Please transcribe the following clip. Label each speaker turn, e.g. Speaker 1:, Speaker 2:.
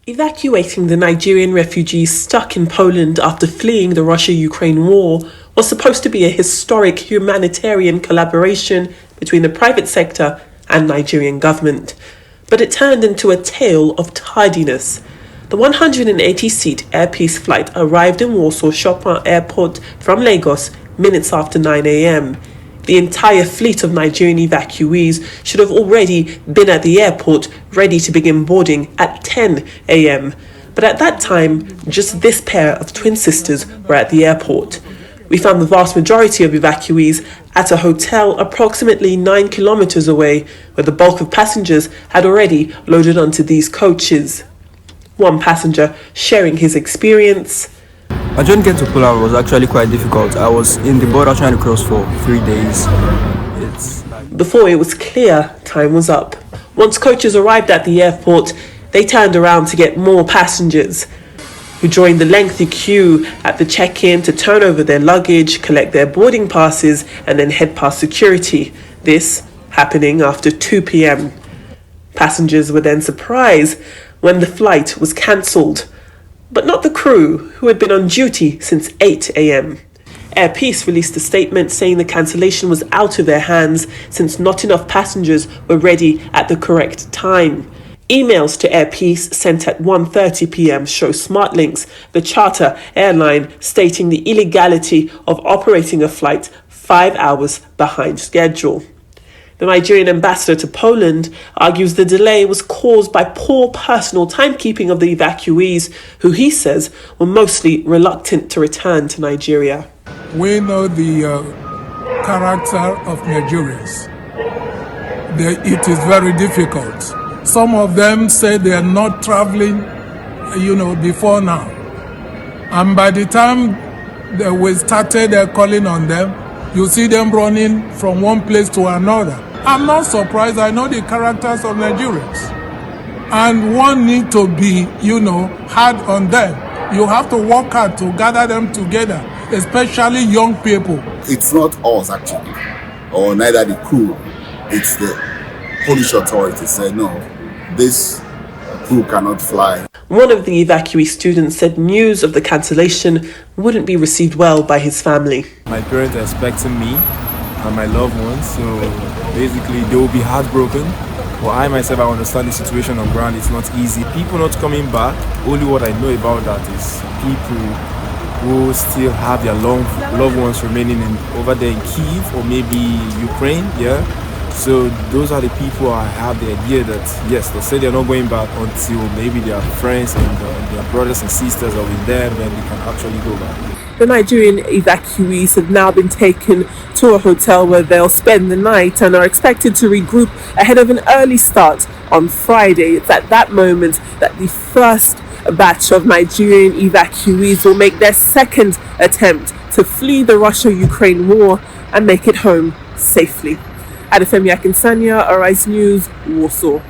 Speaker 1: Evacuating the Nigerian refugees stuck in Poland after fleeing the Russia-Ukraine war was supposed to be a historic humanitarian collaboration between the private sector and Nigerian government. But it turned into a tale of tardiness. The 180-seat Air Peace flight arrived in Warsaw Chopin Airport from Lagos minutes after 9 a.m. The entire fleet of Nigerian evacuees should have already been at the airport ready to begin boarding at 10 a.m. But at that time, just this pair of twin sisters were at the airport. We found the vast majority of evacuees at a hotel approximately 9 kilometers away, where the bulk of passengers had already loaded onto these coaches. One passenger sharing his experience.
Speaker 2: My journey getting to Poland was actually quite difficult. I was in the border trying to cross for 3 days.
Speaker 1: Before it was clear time was up. Once coaches arrived at the airport, they turned around to get more passengers, who joined the lengthy queue at the check-in to turn over their luggage, collect their boarding passes, and then head past security. This happening after 2 p.m. Passengers were then surprised when the flight was cancelled, but not the crew, who had been on duty since 8 a.m. Air Peace released a statement saying the cancellation was out of their hands since not enough passengers were ready at the correct time. Emails to Air Peace sent at 1:30 p.m. show Smartlinks, the charter airline, stating the illegality of operating a flight 5 hours behind schedule. The Nigerian ambassador to Poland argues the delay was caused by poor personal timekeeping of the evacuees, who he says were mostly reluctant to return to Nigeria.
Speaker 3: We know the character of Nigerians. It is very difficult. Some of them say they are not traveling, before now. And by the time we started calling on them, you see them running from one place to another. I'm not surprised. I know the characters of Nigerians. And one need to be, hard on them. You have to work hard to gather them together, especially young people.
Speaker 4: It's not us, actually, or neither the crew. It's the Polish authorities said, no, this crew cannot fly.
Speaker 1: One of the evacuee students said news of the cancellation wouldn't be received well by his family.
Speaker 2: My parents are expecting me and my loved ones, so basically they will be heartbroken. But I myself, I understand the situation on ground. It's not easy. People not coming back. Only what I know about that is people who still have their loved ones remaining over there in Kyiv or maybe Ukraine. Yeah. So those are the people I have the idea that yes, they say they're not going back until maybe their friends and their brothers and sisters are in there, then they can actually go back.
Speaker 1: The Nigerian evacuees have now been taken to a hotel where they'll spend the night and are expected to regroup ahead of an early start on Friday. It's at that moment that the first batch of Nigerian evacuees will make their second attempt to flee the Russia-Ukraine war and make it home safely. Adefemi Akinsanya, Arise News, Warsaw.